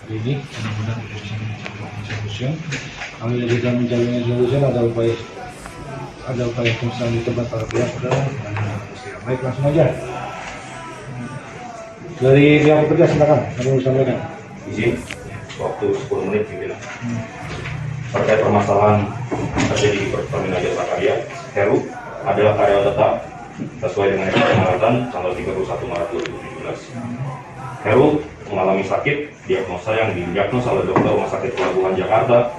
Ini mudah-mudahan solusi. Kami juga menjalani solusi, ada upaya pemusnahan di tempat para pihak dan baik, langsung aja dari pihak pekerja, silakan kami sampaikan. Izin waktu 10 menit pimpinan. Terkait permasalahan terjadi di Pertamina Jasa Karya, Heru adalah karyawan tetap sesuai dengan persyaratan tanggal 31 Maret 2017. Heru mengalami sakit diagnosa yang didiagnosa oleh dokter Rumah Sakit Pelabuhan Jakarta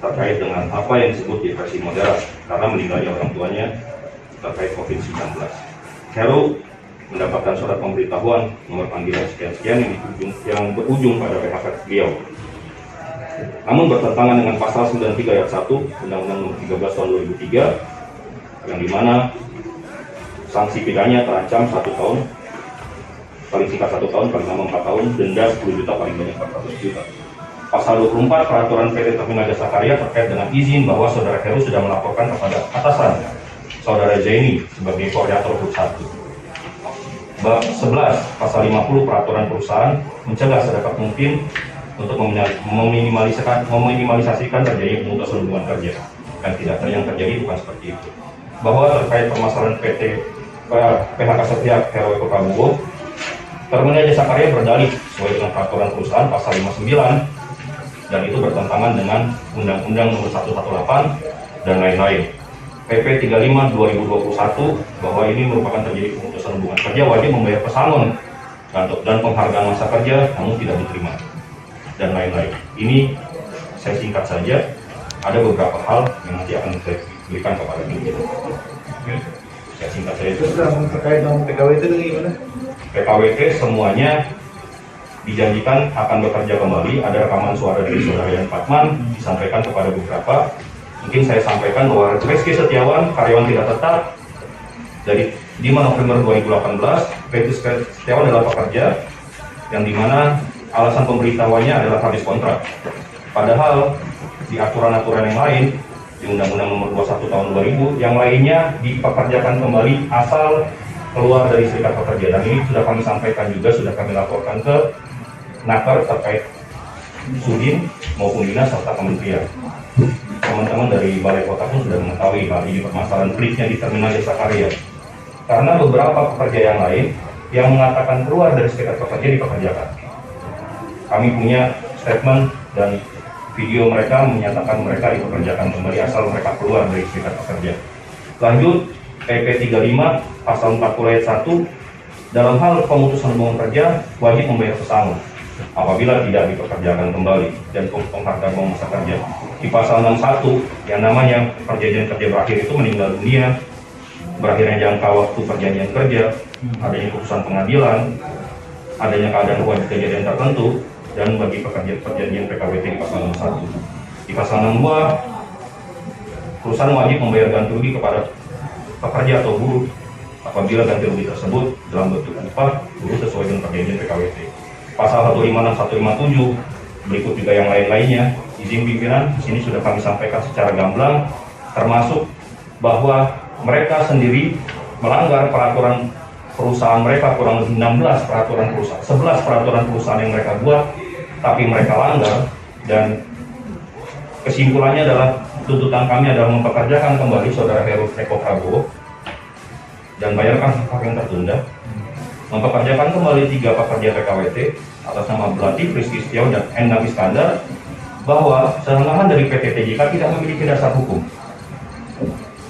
terkait dengan apa yang disebut depresi moderat karena meninggalnya orang tuanya terkait COVID-19. Heru mendapatkan surat pemberitahuan nomor panggilan sekian-sekian yang berujung pada PHK beliau. Namun bertentangan dengan pasal 93 ayat 1 Undang-Undang Nomor 13 Tahun 2003 yang dimana sanksi pidananya terancam 1 tahun, paling singkat 1 tahun, paling lama 4 tahun, denda 10 juta, paling banyak 400 juta. Pasal 24 Peraturan PT Pertamina Jasa Karya terkait dengan izin bahwa saudara Heru sudah melaporkan kepada atasan saudara Zaini sebagai koordinator grup 1. Bab 11 Pasal 50 Peraturan Perusahaan mencegah sedapat mungkin untuk meminimalisasikan terjadi pemutusan hubungan kerja, dan tidak yang terjadi bukan seperti itu. Bahwa terkait permasalahan PHK sepihak Heru Eko Prabowo, Pertamina Jasa Karya berdalih sesuai dengan peraturan perusahaan pasal 59 dan itu bertentangan dengan Undang-Undang Nomor 118 dan lain-lain. PP 35 2021 bahwa ini merupakan terjadi pemutusan hubungan kerja wajib membayar pesangon dan penghargaan masa kerja namun tidak diterima dan lain-lain. Ini saya singkat saja, ada beberapa hal yang nanti akan saya berikan kepada kita. Saya singkat saja. Terus terkait dengan PKWT itu gimana? PKWT semuanya dijanjikan akan bekerja kembali. Ada rekaman suara dari saudara Yan Fatman disampaikan kepada beberapa. Mungkin saya sampaikan bahwa Rizky Setiawan karyawan tidak tetap dari 5 November 2018. Rizky Setiawan adalah pekerja yang dimana alasan pemberitahuannya adalah habis kontrak. Padahal di aturan-aturan yang lain di Undang-Undang Nomor 21 Tahun 2000 yang lainnya dipekerjakan kembali asal keluar dari serikat pekerja, dan ini sudah kami sampaikan juga, sudah kami laporkan ke Naker terkait Sudin maupun Dinas serta Kementerian. Teman-teman dari Balai Kota pun sudah mengetahui hal ini, permasalahan peliknya di Terminal Jasa Karya. Karena beberapa pekerja yang lain yang mengatakan keluar dari serikat pekerja dipekerjakan. Kami punya statement dan video mereka menyatakan mereka dipekerjakan kembali asal mereka keluar dari serikat pekerja. Lanjut, PP 35 pasal 40 ayat 1 dalam hal pemutusan hubungan kerja wajib membayar pesangon apabila tidak dipekerjakan kembali dan penghargaan masa kerja. Di pasal 61 yang namanya perjanjian kerja berakhir itu meninggal dunia, berakhirnya jangka waktu perjanjian kerja, adanya putusan pengadilan, adanya keadaan wajib kejadian tertentu, dan bagi perjanjian PKWT di pasal 61. Di pasal 62 perusahaan wajib membayar ganti rugi kepada pekerja atau buruh apabila ganti rugi tersebut dalam bentuk upah buruh sesuai dengan perjanjian PKWT. Pasal 156, 157 berikut juga yang lain-lainnya. Izin pimpinan, di sini sudah kami sampaikan secara gamblang, termasuk bahwa mereka sendiri melanggar peraturan perusahaan mereka, kurang lebih 11 peraturan perusahaan yang mereka buat, tapi mereka langgar, dan kesimpulannya adalah tuntutan kami adalah mempekerjakan kembali saudara Heru Eko Prabowo dan bayarkan hak yang tertunda, mempekerjakan kembali 3 pekerja PKWT atas nama Latif, Rizky Setiawan, dan Endang Iskandar, bahwa sehinggahan dari PT TJK tidak memiliki dasar hukum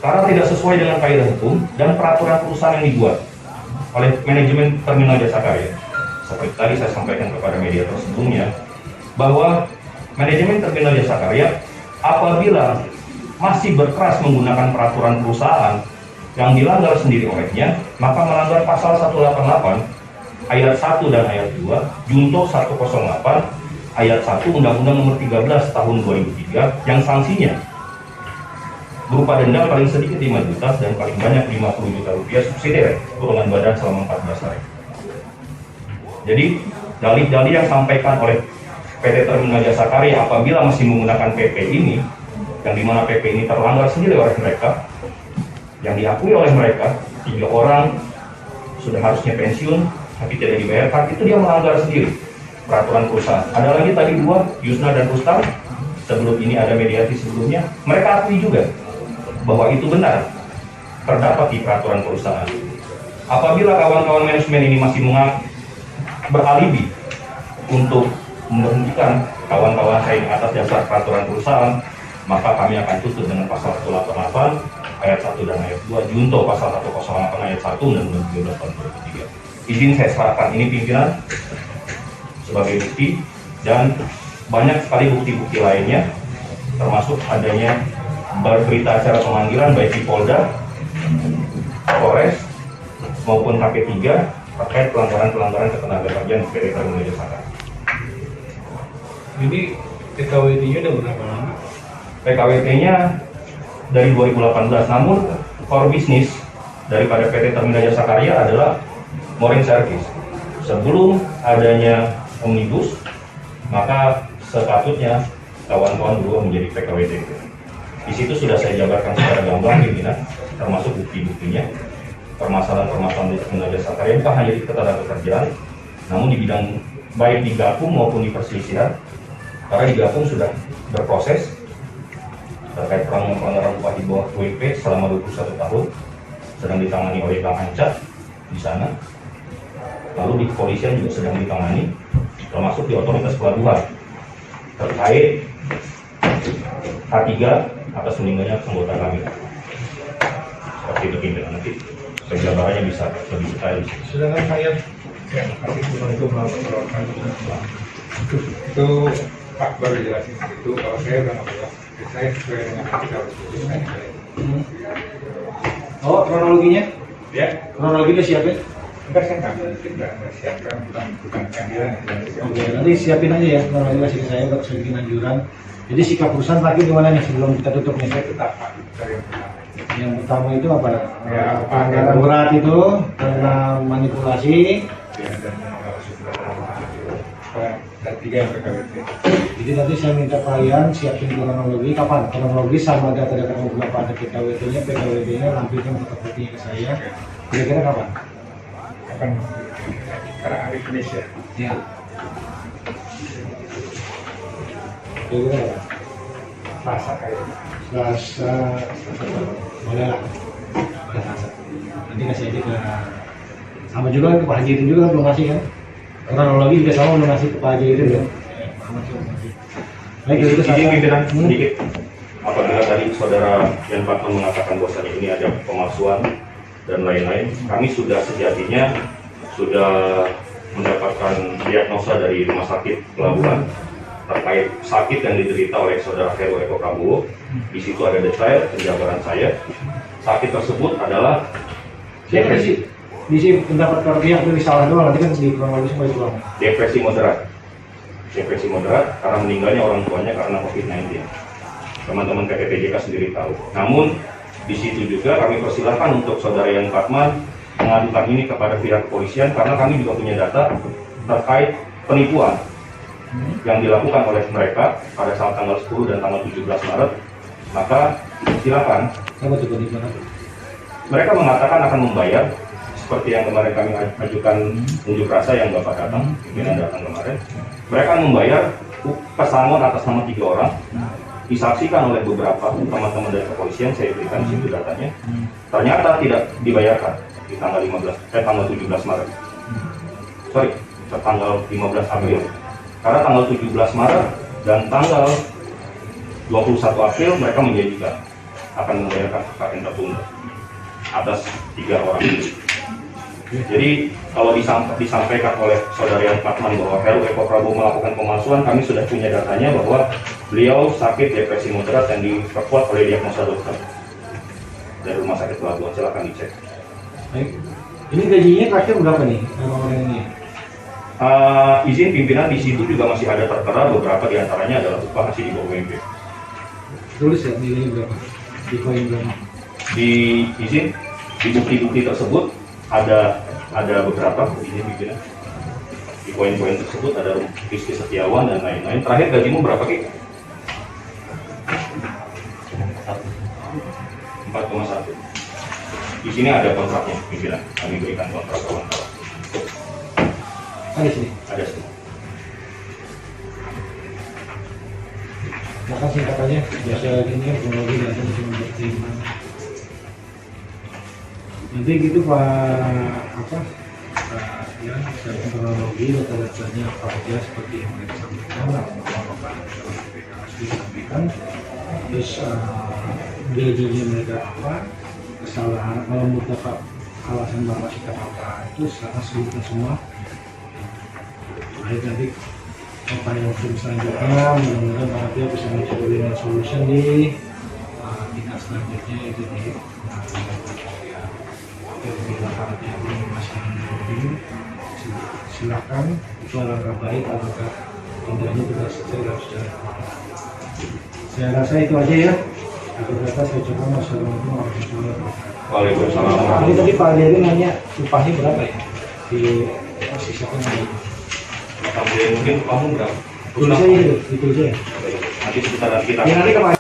karena tidak sesuai dengan kaidah hukum dan peraturan perusahaan yang dibuat oleh manajemen Terminal Jasa Karya. Seperti tadi saya sampaikan kepada media sebelumnya, bahwa manajemen Terminal Jasa Karya apabila masih berkeras menggunakan peraturan perusahaan yang dilanggar sendiri olehnya, maka melanggar pasal 188 ayat 1 dan ayat 2 Junto 108 ayat 1 Undang-Undang Nomor 13 Tahun 2003 yang sanksinya berupa denda paling sedikit 5 juta dan paling banyak 50 juta rupiah subsidi kurungan badan selama 14 hari. Jadi dalih-dalih yang disampaikan oleh PT Terminal Jasa Karya apabila masih menggunakan PP ini, yang dimana PP ini terlanggar sendiri oleh mereka, yang diakui oleh mereka, 3 orang sudah harusnya pensiun tapi tidak dibayarkan, itu dia melanggar sendiri peraturan perusahaan. Ada lagi tadi 2, Yusna dan Rustam, sebelum ini ada mediasi sebelumnya, mereka akui juga bahwa itu benar terdapat di peraturan perusahaan. Apabila kawan-kawan manajemen ini masih beralibi untuk memberhentikan kawan-kawan saya ini atas dasar peraturan perusahaan, maka kami akan tutup dengan pasal 188 ayat 1 dan ayat 2 junto pasal 108 ayat 1 dan 13 tahun 2003. Izin saya serahkan ini pimpinan sebagai bukti, dan banyak sekali bukti-bukti lainnya termasuk adanya berita acara pemanggilan baik di Polda, Polres maupun HP3 terkait pelanggaran-pelanggaran ketenagakerjaan di PT Terminal Jasa Karya. Ini TKWT-nya udah berapa lama? PKWT-nya dari 2018, namun core bisnis daripada PT Terminal Jasa Karya adalah mooring service. Sebelum adanya Omnibus, maka sepatutnya kawan-kawan dulu menjadi PKWT. Di situ sudah saya jabarkan secara gamblang pimpinan, termasuk bukti-buktinya. Permasalahan-permasalahan di Terminal Jasa Karya bukan hanya di ketenagakerjaan, namun di bidang baik di Gakum maupun di perselisihan. Karena di Gakum sudah berproses terkait pelanggaran upah di bawah WP selama 21 tahun, sedang ditangani oleh Bang Anca di sana. Lalu di kepolisian juga sedang ditangani, termasuk di otoritas pelabuhan terkait H3 atas meninggalnya anggota kami. Seperti itu pimpinan, nanti penjabarannya bisa lebih detail. Sedangkan saya yang itu melaporkan itu Pak baru jelasin itu, kalau saya udah nggak jelas, saya sesuai dengan kita harus tuliskan. Oh, kronologinya? Ya, kronologinya siapin? Enggak, saya nggak siapkan, bukan kehadiran. Oke, nanti siapin aja ya kronologinya sih saya untuk sedikit anjuran. Jadi sikap perusahaan lagi gimana nih sebelum kita tutup nih? Saya tetap Pak, yang pertama itu apa? Ya, pelanggaran berat itu karena manipulasi. Ya, dan 3 yang PKWT. Jadi nanti saya minta kalian siapin kronologi, kapan? Kronologi sama data-data berapa ada PKWT-nya, PKWT-nya lampirkan fotokopinya ke saya. Kira-kira kapan? Kapan? Karena hari Kamis ya. Ya. Kira-kira kapan? Selasa kayaknya. Selasa. Boleh lah. Selasa. Nanti kasih aja ke sama juga ke Pak Haji itu juga kan belum ngasih kan? Kronologi juga sama belum ngasih ke Pak Haji itu ya. Baik, itu pimpinan sedikit. Apabila tadi saudara Yan Fatman mengatakan bahwasanya ini ada pemalsuan dan lain-lain, kami sudah sejatinya sudah mendapatkan diagnosa dari rumah sakit pelabuhan terkait sakit yang diderita oleh saudara Heru Eko Prabowo. Di situ ada detail penjabaran saya. Sakit tersebut adalah depresi. Di sini pendapat keluarga itu salah doang, nanti kan di kronologi semua itu doang. Depresi moderat karena meninggalnya orang tuanya karena COVID-19. Teman-teman PPPJK sendiri tahu. Namun di situ juga kami persilahkan untuk saudara Yan Fatman mengadukan ini kepada pihak kepolisian karena kami juga punya data terkait penipuan yang dilakukan oleh mereka pada saat tanggal 10 dan tanggal 17 Maret. Maka silakan. Mereka mengatakan akan membayar seperti yang kemarin kami ajukan unjuk rasa yang Bapak datang, pimpinan datang kemarin. Mereka akan membayar pesangon atas nama 3 orang, disaksikan oleh beberapa teman-teman dari kepolisian, saya berikan di situ datanya. Ternyata tidak dibayarkan di tanggal 17 Maret. Sorry, tanggal 15 April. Karena tanggal 17 Maret dan tanggal 21 April mereka menjanjikan akan membayarkan KKN tertunda atas 3 orang itu. Jadi kalau disampaikan oleh saudara Yan Fatman bahwa Heru Eko Prabowo melakukan pemalsuan, kami sudah punya datanya bahwa beliau sakit depresi moderat yang diperkuat oleh diagnosa dokter dari rumah sakit pelabuhan. Silakan dicek. Baik. Ini gajinya terakhir berapa nih orang ini? Izin pimpinan di situ juga masih ada tertera beberapa diantaranya adalah upah hasil di bawah UMP. Tulis ya nilainya berapa? di koin berapa? Di izin di bukti-bukti tersebut ada beberapa izin bikinnya. Di poin-poin tersebut ada Rizky Setiawan dan lain-lain. Terakhir gajimu berapa Ki? 4,1. Di sini ada kontraknya, pimpinan. Kami berikan kontrak kawan-kawan. Ada sini. Ada semua. Maka singkatannya biasa gini kan kronologi dan cuma berterima. Nanti gitu Pak ya secara kronologi data-datanya apa aja seperti yang mereka sampaikan apa disampaikan, terus gajinya mereka apa, kesalahan kalau menurut alasan bapak sikap apa itu sangat sebutkan semua. Baik, nanti upaya hukum selanjutnya mudah-mudahan Pak Dia bisa mencari dengan solution di tingkat selanjutnya itu di lapangan yang masih ini. Silakan, itu alangkah baik alangkah indahnya kita selesai dalam secara saya rasa itu aja ya. Akhir kata saya coba wassalamualaikum warahmatullahi wabarakatuh. Waalaikumsalam. Ini tadi Pak Dewi nanya upahnya berapa ya di sisa pengajian? Mungkin kamu berapa? Tulis aja itu aja. Nanti sebentar kita. Ya nanti kemarin